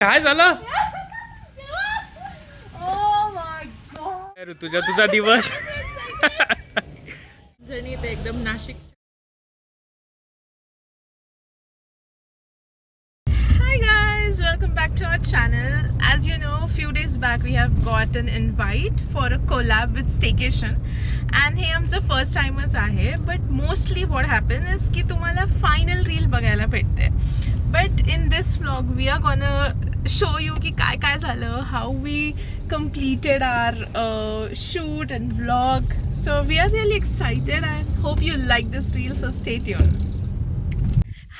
काय झालं Oh my god. तुझा दिवस जर्नी ते एकदम Nashik. Hi guys, welcome back to our channel. As you know, a few days back we have got an invite for a collab with Staycation and हे आमचं first timeच आहे. But mostly what happens is की तुम्हाला final reel बघायला भेटते. But in this vlog we are gonna show you की काय काय झालं, how we completed our shoot and vlog. So we are really excited and hope you like this reel, so stay tuned.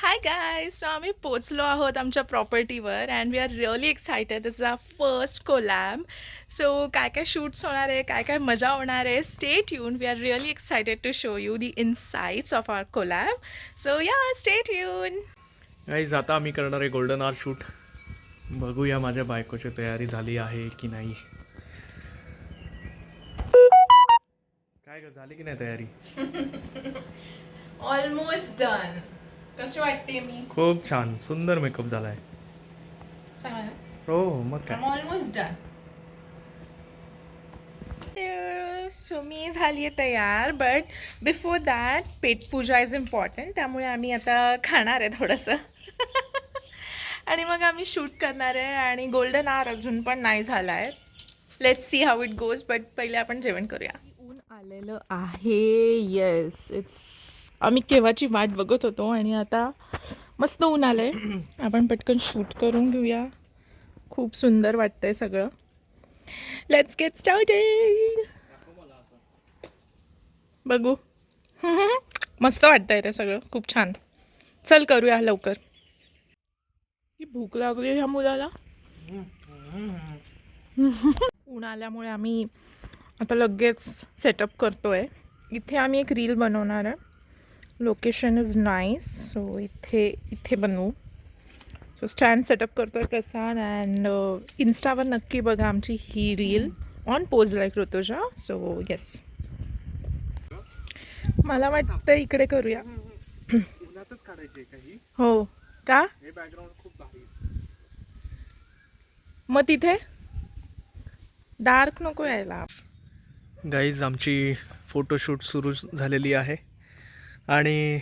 Hi guys, so आम्ही पोचलो आहोत आमच्या प्रॉपर्टीवर and we are really excited. This is our first collab. So काय काय shoots होणार आहे, काय काय मजा होणार आहे, stay tune. We are really excited to show you the insights of our collab. So yeah, stay tune. Guys आता आम्ही करणार आहे गोल्डन आवर शूट. बघूया माझ्या बायकोची तयारी झाली आहे की नाही. काय ग, झाली की नाही तयारी? Almost done. कशी वाटते मी? खूप छान, सुंदर मेकअप झालाय. चांगला. हो मग काय. Almost done. सो मी झाली आहे तयार, बट बिफोर दॅट पेटपूजा इज इम्पॉर्टंट. त्यामुळे आम्ही आता खाणार आहे थोडंसं आणि मग आम्ही शूट करणार आहे. आणि गोल्डन आवर अजून पण नाही झाला आहे. Let's see how it goes. But पहिले आपण जेवण करूया. ऊन आलेलं आहे. येस, आम्ही केव्हाची वाट बघत होतो आणि आता मस्त ऊन आलं आहे. आपण पटकन शूट करून घेऊया. खूप सुंदर वाटतंय सगळं. Let's get started. बघू. मस्त वाटतंय रे सगळं, खूप छान. चल करूया लवकर. की भूक लागली ह्या मुलाला. ऊन आल्यामुळे आम्ही आता लगेच सेटअप करतोय. इथे आम्ही एक रील बनवणार आहे. लोकेशन इज नाईस, सो इथे बनवू. सो स्टँड सेटअप करतोय प्रसाद. अँड इन्स्टावर नक्की बघा आमची ही reel on pose like Rutuja. So yes, मला वाटतं इकडे करूया. हो का? मग तिथे डार्क नको यायला. गाईज आमची फोटोशूट सुरू झालेली आहे आणि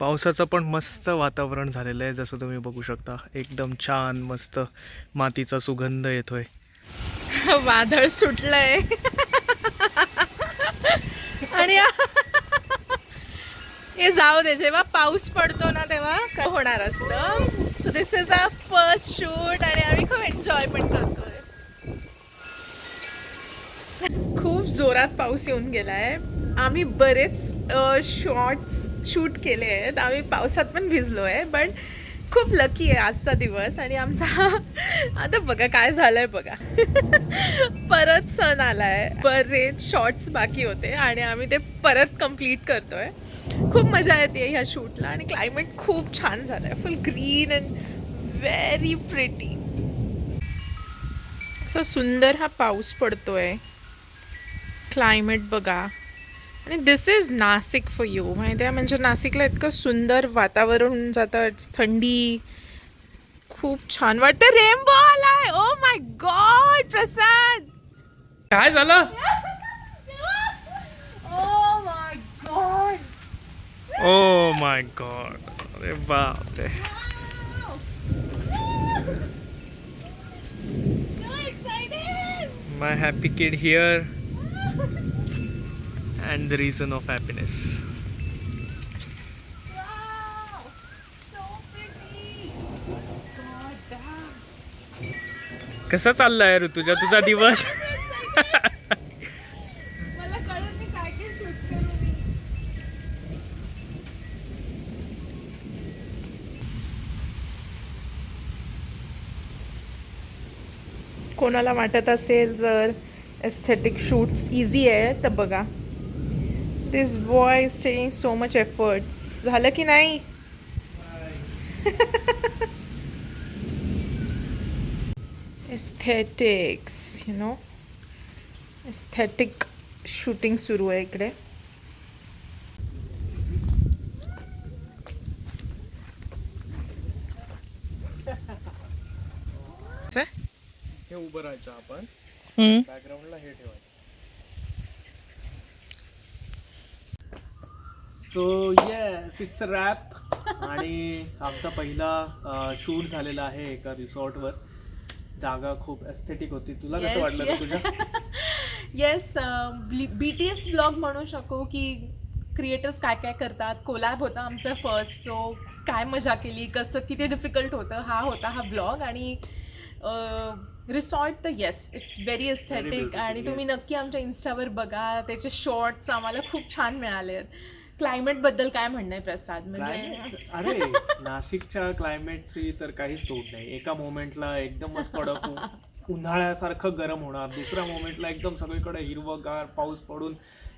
पावसाचं पण मस्त वातावरण झालेलं आहे. जसं तुम्ही बघू शकता, एकदम छान मस्त मातीचा सुगंध येतोय. वादळ सुटलंय आणि हे जाऊ दे, जेव्हा पाऊस पडतो ना तेव्हा काय होणार असतं. So this is our first shoot आणि आम्ही खूप एन्जॉय पण करतोय. खूप जोरात पाऊस येऊन गेलाय. आम्ही बरेच शॉर्ट्स शूट केले आहेत. आम्ही पावसात पण भिजलो आहे. बट खूप लकी आहे आजचा दिवस. आणि आमचा आता बघा काय झालंय बघा. परत सण आलाय. बरेच शॉर्ट्स बाकी होते आणि आम्ही ते परत कंप्लीट करतोय. खूप मजा येते ह्या शूटला आणि क्लायमेट खूप छान झालं आहे. फुल ग्रीन अँड व्हेरी प्रिटी. असा सुंदर हा पाऊस पडतोय. क्लायमेट बघा. आणि दिस इज नाशिक फॉर यू. माहिती आहे, म्हणजे नाशिकला इतकं सुंदर वातावरण जातं. थंडी, खूप छान वाटतं. रेनबो आलाय. ओ माय गॉड प्रसाद, काय झालं? Oh my God. Oh my god, अरे बापरे. My happy kid here and the reason of happiness. Wow, so pretty. God damn. कसा चाललाय ऋतुजा तुझा दिवस? मला कळत नाही काय काय शूट करू मी. कोणाला वाटत असेल जर एस्थेटिक शूट्स इझी आहे तर बघा. This boy is taking so much efforts. झालं की नाही? Aesthetics, you know, aesthetic shooting सुरू आहे इकडे. हे उभं राहायचं आपण, बॅकग्राऊंडला हे ठेवायचं. So yes, it's a wrap. आणि आमचा पहिला शूट झालेला आहे एका रिसॉर्टवर. जागा खूप एस्थेटिक होती. तुला कसं वाटलं का तुझ्या? येस, BTS ब्लॉग म्हणू शकू की क्रिएटर्स काय काय करतात. कोलॅब होता आमचा फर्स्ट, सो काय मजा केली, कसं किती डिफिकल्ट होतं, हा होता हा ब्लॉग. आणि रिसॉर्ट तर येस, इट्स व्हेरी एस्थेटिक. आणि तुम्ही नक्की आमच्या इन्स्टावर बघा, त्याचे शॉर्ट्स आम्हाला खूप छान मिळाले आहेत. क्लायमेट बद्दल काय म्हणणं आहे प्रसाद? म्हणजे अरे नाशिकच्या क्लायमेटची तर काहीच तोड नाही. एका मोमेंटला एकदमच कडक उन्हाळ्यासारखं गरम होणार, दुसऱ्या मोमेंटला एकदम सगळीकडे हिरवंगार पाऊस पडून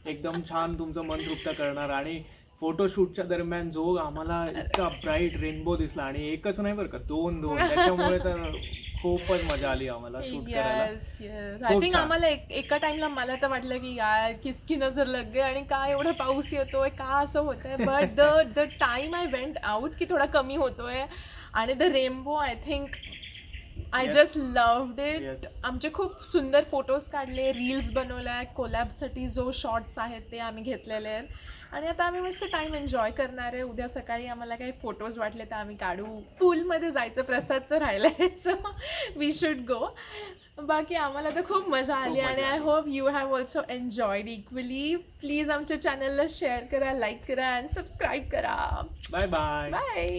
एकदम छान तुमचं मन तृप्त करणार. आणि फोटोशूटच्या दरम्यान जो आम्हाला इतका ब्राईट रेनबो दिसला, आणि एकच नाही बरं का, दोन त्याच्यामुळे तर खूपच मजा आली आम्हाला शूट करायला. आय थिंक आम्हाला एका टाइमला मला तर वाटलं की यार किसकी नजर लग गई आणि काय एवढा पाऊस येतोय, का असं होतंय. But the time I went out की थोडा कमी होतोय, आणि the rainbow I think I just loved it. आमचे खूप सुंदर फोटोज काढले, रील्स बनवल्या. कोलॅबसाठी जो शॉर्ट्स आहेत ते आम्ही घेतलेले आहेत. आणि आता आम्ही मस्त टाइम एन्जॉय करणार आहे. उद्या सकाळी आम्हाला काही फोटोज वाटले तर आम्ही काढू. पूलमध्ये जायचं प्रसादचं राहिलं आहे, सो वी शुड गो. बाकी आम्हाला तर खूप मजा आली, आणि I hope you have also enjoyed equally. Please आमच्या चॅनलला शेअर करा, लाईक करा आणि सबस्क्राईब करा. Bye bye bye.